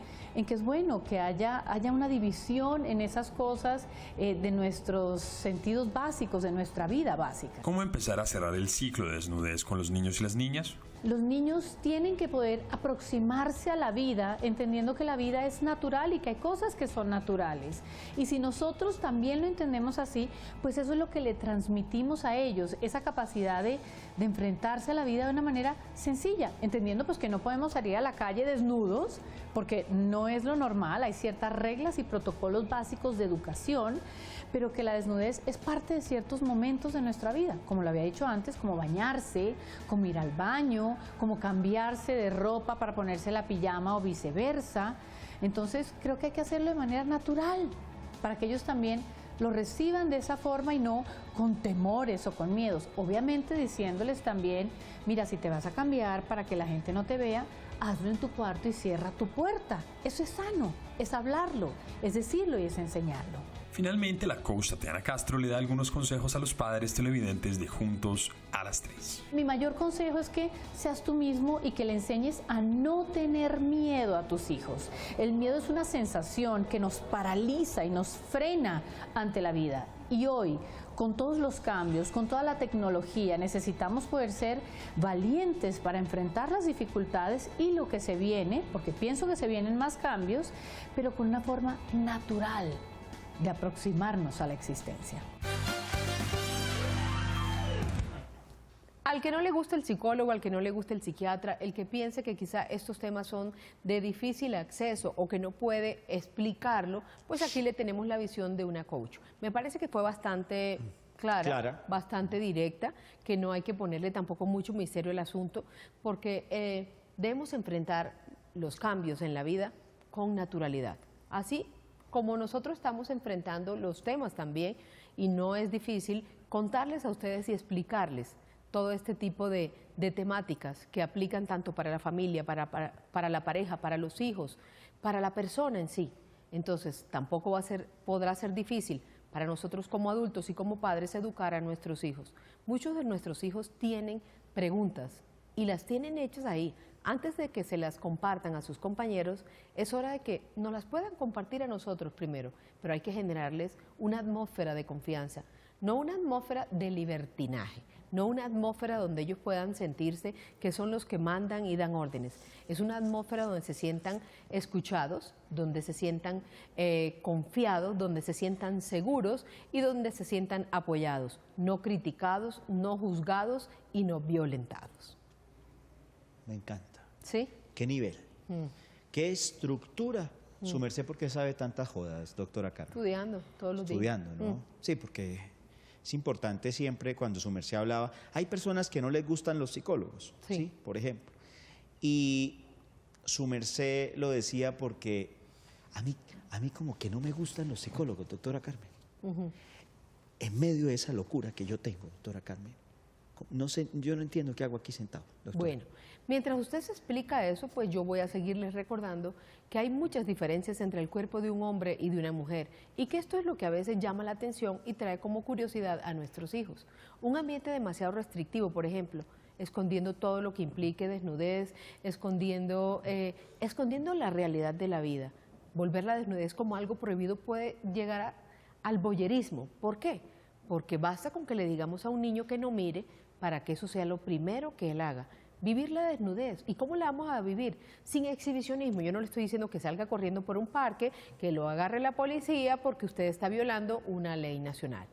es bueno que haya una división en esas cosas de nuestros sentidos básicos, de nuestra vida básica. ¿Cómo empezar a cerrar el ciclo de desnudez con los niños y las niñas? Los niños tienen que poder aproximarse a la vida entendiendo que la vida es natural y que hay cosas que son naturales. Y si nosotros también lo entendemos así, pues eso es lo que le transmitimos a ellos, esa capacidad de enfrentarse a la vida de una manera sencilla, entendiendo pues que no podemos salir a la calle desnudos, porque no es lo normal, hay ciertas reglas y protocolos básicos de educación, pero que la desnudez es parte de ciertos momentos de nuestra vida, como lo había dicho antes, como bañarse, como ir al baño, como cambiarse de ropa para ponerse la pijama o viceversa. Entonces creo que hay que hacerlo de manera natural, para que ellos también lo reciban de esa forma y no con temores o con miedos. Obviamente diciéndoles también, mira, si te vas a cambiar para que la gente no te vea, hazlo en tu cuarto y cierra tu puerta. Eso es sano, es hablarlo, es decirlo y es enseñarlo. Finalmente, la coach Tatiana Castro le da algunos consejos a los padres televidentes de Juntos a las 3. Mi mayor consejo es que seas tú mismo y que le enseñes a no tener miedo a tus hijos. El miedo es una sensación que nos paraliza y nos frena ante la vida. Y hoy, con todos los cambios, con toda la tecnología, necesitamos poder ser valientes para enfrentar las dificultades y lo que se viene, porque pienso que se vienen más cambios, pero con una forma natural de aproximarnos a la existencia. Al que no le gusta el psicólogo, al que no le gusta el psiquiatra, el que piense que quizá estos temas son de difícil acceso o que no puede explicarlo, pues aquí le tenemos la visión de una coach. Me parece que fue bastante clara, bastante directa, que no hay que ponerle tampoco mucho misterio al asunto, porque debemos enfrentar los cambios en la vida con naturalidad. Así como nosotros estamos enfrentando los temas también, y no es difícil contarles a ustedes y explicarles todo este tipo de temáticas que aplican tanto para la familia, para la pareja, para los hijos, para la persona en sí. Entonces, tampoco podrá ser difícil para nosotros como adultos y como padres educar a nuestros hijos. Muchos de nuestros hijos tienen preguntas y las tienen hechas ahí. Antes de que se las compartan a sus compañeros, es hora de que nos las puedan compartir a nosotros primero, pero hay que generarles una atmósfera de confianza, no una atmósfera de libertinaje, no una atmósfera donde ellos puedan sentirse que son los que mandan y dan órdenes. Es una atmósfera donde se sientan escuchados, donde se sientan confiados, donde se sientan seguros y donde se sientan apoyados, no criticados, no juzgados y no violentados. Me encanta. ¿Sí? ¿Qué nivel? ¿Qué estructura? Su merced, ¿por qué sabe tantas jodas, doctora Carmen? Estudiando todos los días. Estudiando, ¿no? Sí, porque es importante siempre cuando su merced hablaba, hay personas que no les gustan los psicólogos, ¿sí? Por ejemplo. Y su merced lo decía porque a mí como que no me gustan los psicólogos, doctora Carmen. En medio de esa locura que yo tengo, doctora Carmen, no sé, yo no entiendo qué hago aquí sentado, doctora. Bueno, mientras usted se explica eso, pues yo voy a seguirles recordando que hay muchas diferencias entre el cuerpo de un hombre y de una mujer, y que esto es lo que a veces llama la atención y trae como curiosidad a nuestros hijos. Un ambiente demasiado restrictivo, por ejemplo, escondiendo todo lo que implique desnudez, escondiendo la realidad de la vida. Volver la desnudez como algo prohibido puede llegar al voyerismo. ¿Por qué? Porque basta con que le digamos a un niño que no mire para que eso sea lo primero que él haga. vivir la desnudez. ¿Y cómo la vamos a vivir? Sin exhibicionismo. Yo no le estoy diciendo que salga corriendo por un parque, que lo agarre la policía porque usted está violando una ley nacional.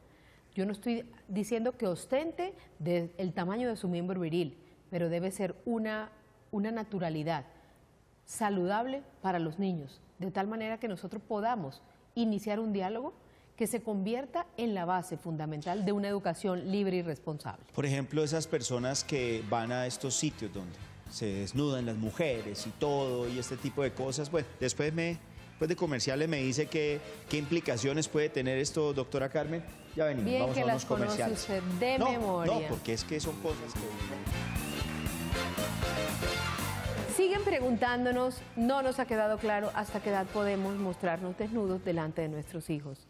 Yo no estoy diciendo que ostente el tamaño de su miembro viril, pero debe ser una naturalidad saludable para los niños, de tal manera que nosotros podamos iniciar un diálogo que se convierta en la base fundamental de una educación libre y responsable. Por ejemplo, esas personas que van a estos sitios donde se desnudan las mujeres y todo y este tipo de cosas, bueno, después de comerciales me dice qué implicaciones puede tener esto, doctora Carmen. Ya venimos, bien vamos que a unos las conoce comerciales. usted de memoria. No, porque es que son cosas que... Siguen preguntándonos, no nos ha quedado claro hasta qué edad podemos mostrarnos desnudos delante de nuestros hijos.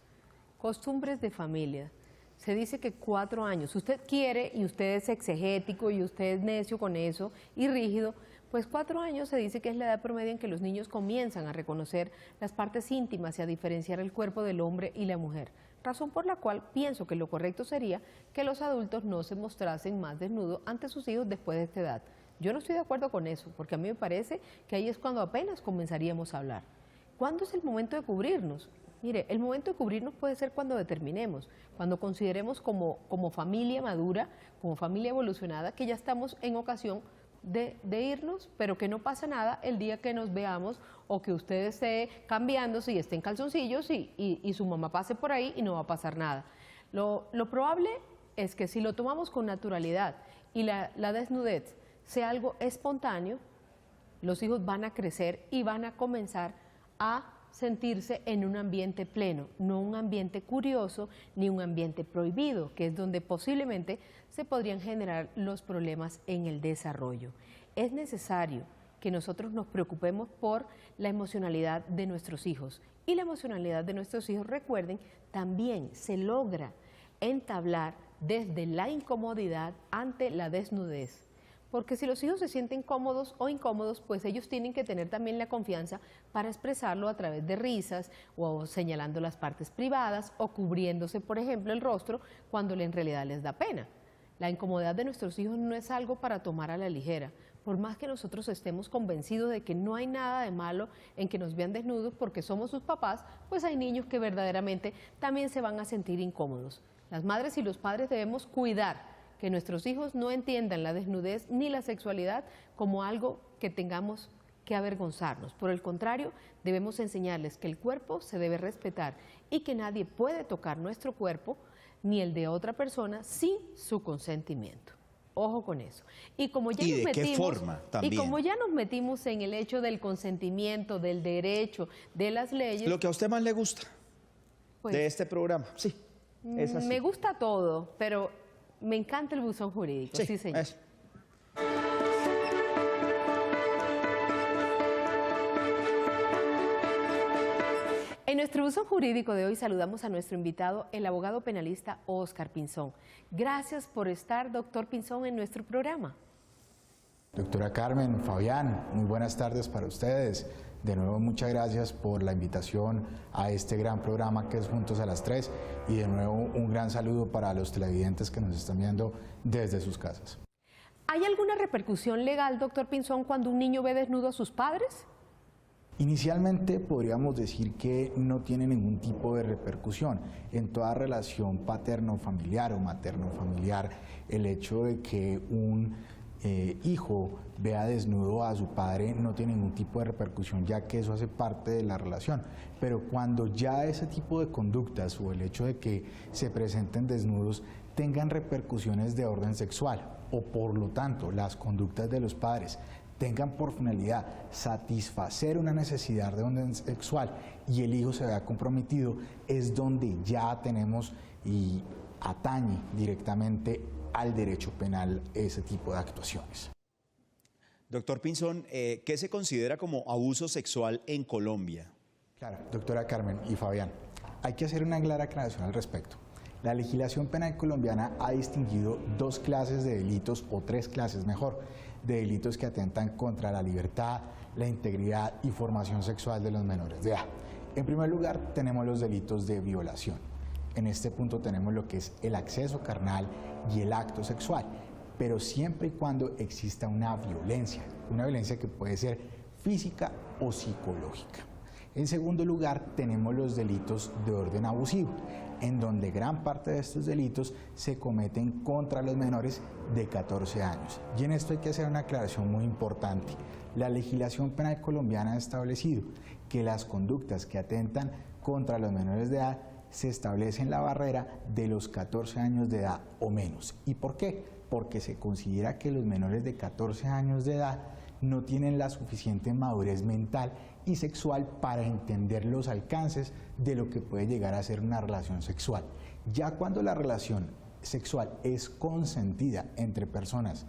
Costumbres de familia. Se dice que 4 años. Usted quiere y usted es exegético y usted es necio con eso y rígido, pues 4 años se dice que es la edad promedio en que los niños comienzan a reconocer las partes íntimas y a diferenciar el cuerpo del hombre y la mujer. Razón por la cual pienso que lo correcto sería que los adultos no se mostrasen más desnudos ante sus hijos después de esta edad. Yo no estoy de acuerdo con eso, porque a mí me parece que ahí es cuando apenas comenzaríamos a hablar. ¿Cuándo es el momento de cubrirnos? Mire, el momento de cubrirnos puede ser cuando determinemos, cuando consideremos como familia madura, como familia evolucionada, que ya estamos en ocasión de irnos, pero que no pasa nada el día que nos veamos o que usted esté cambiándose y esté en calzoncillos y su mamá pase por ahí y no va a pasar nada. Lo probable es que si lo tomamos con naturalidad y la desnudez sea algo espontáneo, los hijos van a crecer y van a comenzar a sentirse en un ambiente pleno, no un ambiente curioso ni un ambiente prohibido, que es donde posiblemente se podrían generar los problemas en el desarrollo. Es necesario que nosotros nos preocupemos por la emocionalidad de nuestros hijos. Y la emocionalidad de nuestros hijos, recuerden, también se logra entablar desde la incomodidad ante la desnudez. Porque si los hijos se sienten cómodos o incómodos, pues ellos tienen que tener también la confianza para expresarlo a través de risas o señalando las partes privadas o cubriéndose, por ejemplo, el rostro cuando en realidad les da pena. La incomodidad de nuestros hijos no es algo para tomar a la ligera. Por más que nosotros estemos convencidos de que no hay nada de malo en que nos vean desnudos porque somos sus papás, pues hay niños que verdaderamente también se van a sentir incómodos. Las madres y los padres debemos cuidar que nuestros hijos no entiendan la desnudez ni la sexualidad como algo que tengamos que avergonzarnos. Por el contrario, debemos enseñarles que el cuerpo se debe respetar y que nadie puede tocar nuestro cuerpo ni el de otra persona sin su consentimiento. Ojo con eso. Y como ya ¿Y de qué forma también? Y como ya nos metimos en el hecho del consentimiento, del derecho, de las leyes... Lo que a usted más le gusta pues, de este programa, sí, es así. Me gusta todo, pero me encanta el buzón jurídico, sí señor. Eso. En nuestro buzón jurídico de hoy saludamos a nuestro invitado, el abogado penalista Óscar Pinzón. Gracias por estar, doctor Pinzón, en nuestro programa. Doctora Carmen, Fabián, muy buenas tardes para ustedes. De nuevo, muchas gracias por la invitación a este gran programa que es Juntos a las 3 y de nuevo un gran saludo para los televidentes que nos están viendo desde sus casas. ¿Hay alguna repercusión legal, doctor Pinzón, cuando un niño ve desnudo a sus padres? Inicialmente podríamos decir que no tiene ningún tipo de repercusión. En toda relación paterno-familiar o materno-familiar, el hecho de que un hijo vea desnudo a su padre no tiene ningún tipo de repercusión, ya que eso hace parte de la relación. Pero cuando ya ese tipo de conductas o el hecho de que se presenten desnudos tengan repercusiones de orden sexual o por lo tanto las conductas de los padres tengan por finalidad satisfacer una necesidad de orden sexual y el hijo se vea comprometido, es donde ya tenemos y atañe directamente al derecho penal ese tipo de actuaciones. Doctor Pinzón, ¿qué se considera como abuso sexual en Colombia? Claro, doctora Carmen y Fabián, hay que hacer una clara aclaración al respecto. La legislación penal colombiana ha distinguido 2 clases de delitos, o 3 clases mejor, de delitos que atentan contra la libertad, la integridad y formación sexual de los menores de edad. En primer lugar, tenemos los delitos de violación. En este punto tenemos lo que es el acceso carnal y el acto sexual. pero siempre y cuando exista una violencia que puede ser física o psicológica. En segundo lugar, tenemos los delitos de orden abusivo, en donde gran parte de estos delitos se cometen contra los menores de 14 años. Y en esto hay que hacer una aclaración muy importante. La legislación penal colombiana ha establecido que las conductas que atentan contra los menores de edad se establece en la barrera de los 14 años de edad o menos. ¿Y por qué? Porque se considera que los menores de 14 años de edad no tienen la suficiente madurez mental y sexual para entender los alcances de lo que puede llegar a ser una relación sexual. Ya cuando la relación sexual es consentida entre personas,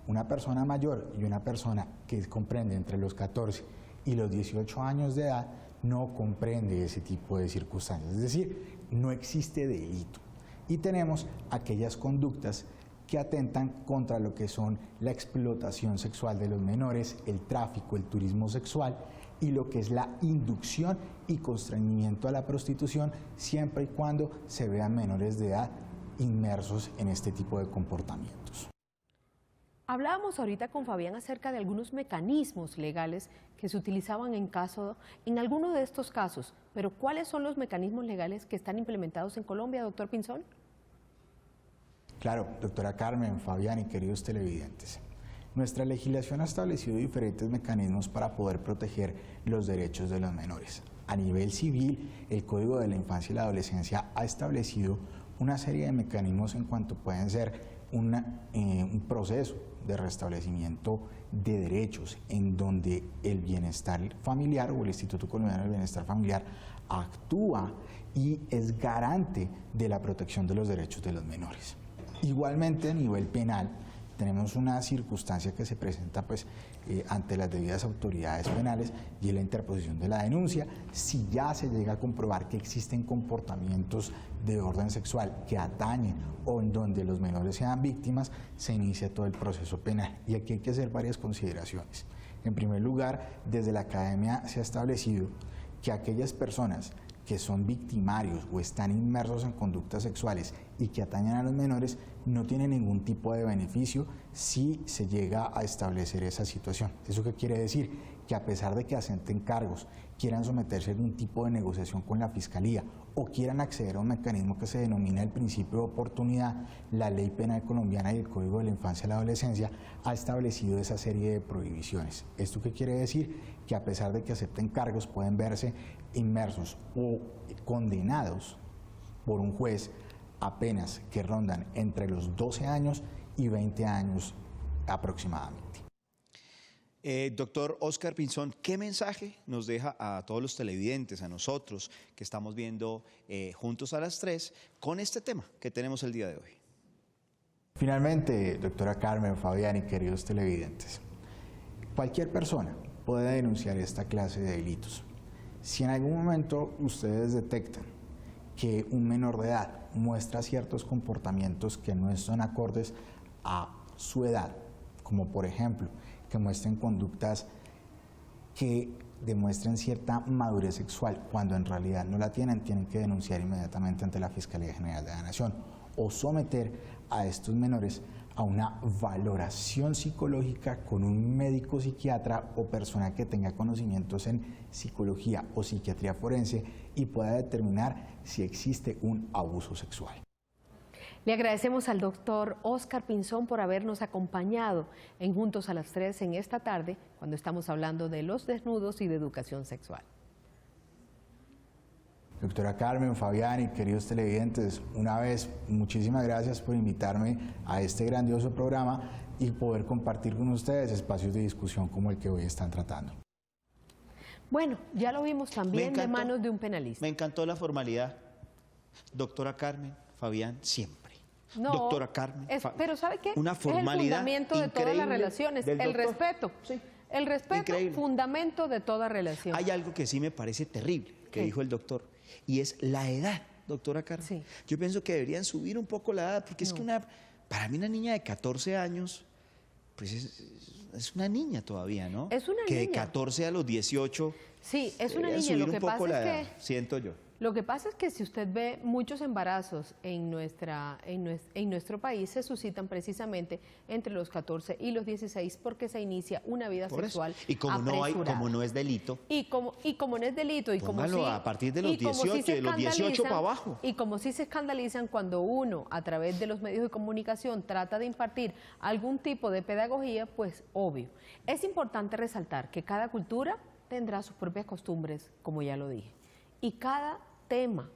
una persona mayor y una persona que comprende entre los 14 y los 18 años de edad, no comprende ese tipo de circunstancias, es decir, no existe delito. Y tenemos aquellas conductas que atentan contra lo que son la explotación sexual de los menores, el tráfico, el turismo sexual y lo que es la inducción y constreñimiento a la prostitución, siempre y cuando se vean menores de edad inmersos en este tipo de comportamientos. Hablábamos ahorita con Fabián acerca de algunos mecanismos legales que se utilizaban en alguno de estos casos, pero ¿cuáles son los mecanismos legales que están implementados en Colombia, doctor Pinzón? Claro, doctora Carmen, Fabián y queridos televidentes. Nuestra legislación ha establecido diferentes mecanismos para poder proteger los derechos de los menores. A nivel civil, el Código de la Infancia y la Adolescencia ha establecido una serie de mecanismos en cuanto pueden ser un proceso de restablecimiento de derechos en donde el bienestar familiar o el Instituto Colombiano del Bienestar Familiar actúa y es garante de la protección de los derechos de los menores. Igualmente, a nivel penal, tenemos una circunstancia que se presenta ante las debidas autoridades penales y es la interposición de la denuncia. Si ya se llega a comprobar que existen comportamientos de orden sexual que atañen o en donde los menores sean víctimas, se inicia todo el proceso penal. Y aquí hay que hacer varias consideraciones. En primer lugar, desde la academia se ha establecido que aquellas personas que son victimarios o están inmersos en conductas sexuales y que atañen a los menores no tienen ningún tipo de beneficio si se llega a establecer esa situación. ¿Eso qué quiere decir? Que a pesar de que asenten cargos, quieran someterse a algún tipo de negociación con la Fiscalía o quieran acceder a un mecanismo que se denomina el principio de oportunidad, la Ley Penal Colombiana y el Código de la Infancia y la Adolescencia ha establecido esa serie de prohibiciones. ¿Esto qué quiere decir? Que a pesar de que acepten cargos, pueden verse inmersos o condenados por un juez a penas que rondan entre los 12 años y 20 años aproximadamente. Doctor Óscar Pinzón, ¿qué mensaje nos deja a todos los televidentes, a nosotros que estamos viendo Juntos a las 3 con este tema que tenemos el día de hoy? Finalmente, doctora Carmen, Fabián y queridos televidentes, cualquier persona puede denunciar esta clase de delitos. Si en algún momento ustedes detectan que un menor de edad muestra ciertos comportamientos que no son acordes a su edad, como por ejemplo que muestren conductas que demuestren cierta madurez sexual cuando en realidad no la tienen, tienen que denunciar inmediatamente ante la Fiscalía General de la Nación o someter a estos menores a una valoración psicológica con un médico psiquiatra o persona que tenga conocimientos en psicología o psiquiatría forense y pueda determinar si existe un abuso sexual. Le agradecemos al doctor Óscar Pinzón por habernos acompañado en Juntos a las 3 en esta tarde, cuando estamos hablando de los desnudos y de educación sexual. Doctora Carmen, Fabián y queridos televidentes, una vez muchísimas gracias por invitarme a este grandioso programa y poder compartir con ustedes espacios de discusión como el que hoy están tratando. Bueno, ya lo vimos también de manos de un penalista. Me encantó la formalidad. Doctora Carmen, Fabián, siempre. No, doctora Carmen, pero ¿sabe qué? Una formalidad es el fundamento de todas las relaciones, el respeto. Sí. El respeto, increíble. Fundamento de toda relación. Hay algo que sí me parece terrible, que dijo el doctor, y es la edad, doctora Carmen. Sí. Yo pienso que deberían subir un poco la edad, porque es que para mí una niña de 14 años, pues es una niña todavía, ¿no? Es una que niña. De 14 a los 18. Sí, es una niña, lo que pasa es que... Siento yo. Lo que pasa es que si usted ve muchos embarazos en nuestro país se suscitan precisamente entre los 14 y los 16 porque se inicia una vida sexual Y como no es delito, y como no es delito y como póngalo sí, a partir de los y como 18, sí de los 18 para abajo. Y como sí se escandalizan cuando uno a través de los medios de comunicación trata de impartir algún tipo de pedagogía, pues obvio. Es importante resaltar que cada cultura tendrá sus propias costumbres, como ya lo dije. Y cada tema,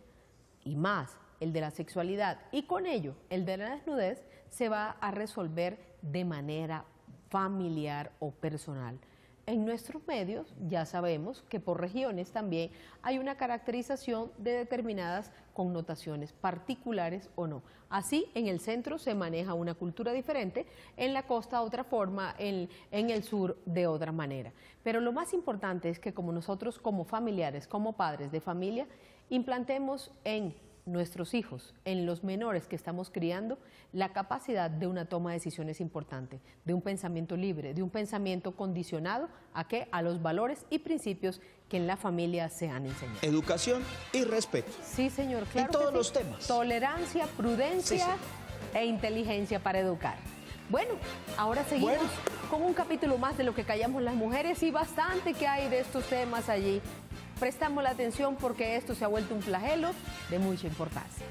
y más el de la sexualidad, y con ello el de la desnudez, se va a resolver de manera familiar o personal. En nuestros medios ya sabemos que por regiones también hay una caracterización de determinadas connotaciones particulares o no. Así, en el centro se maneja una cultura diferente, en la costa otra forma, en el sur de otra manera. Pero lo más importante es que como nosotros como familiares, como padres de familia, implantemos en nuestros hijos, en los menores que estamos criando, la capacidad de una toma de decisiones importante, de un pensamiento libre, de un pensamiento condicionado ¿a qué? A los valores y principios que en la familia se han enseñado. Educación y respeto. Sí, señor, claro. En todos que sí. los temas. Tolerancia, prudencia e inteligencia para educar. Bueno, ahora seguimos con un capítulo más de Lo que callamos las mujeres y bastante que hay de estos temas allí. Prestamos la atención porque esto se ha vuelto un flagelo de mucha importancia.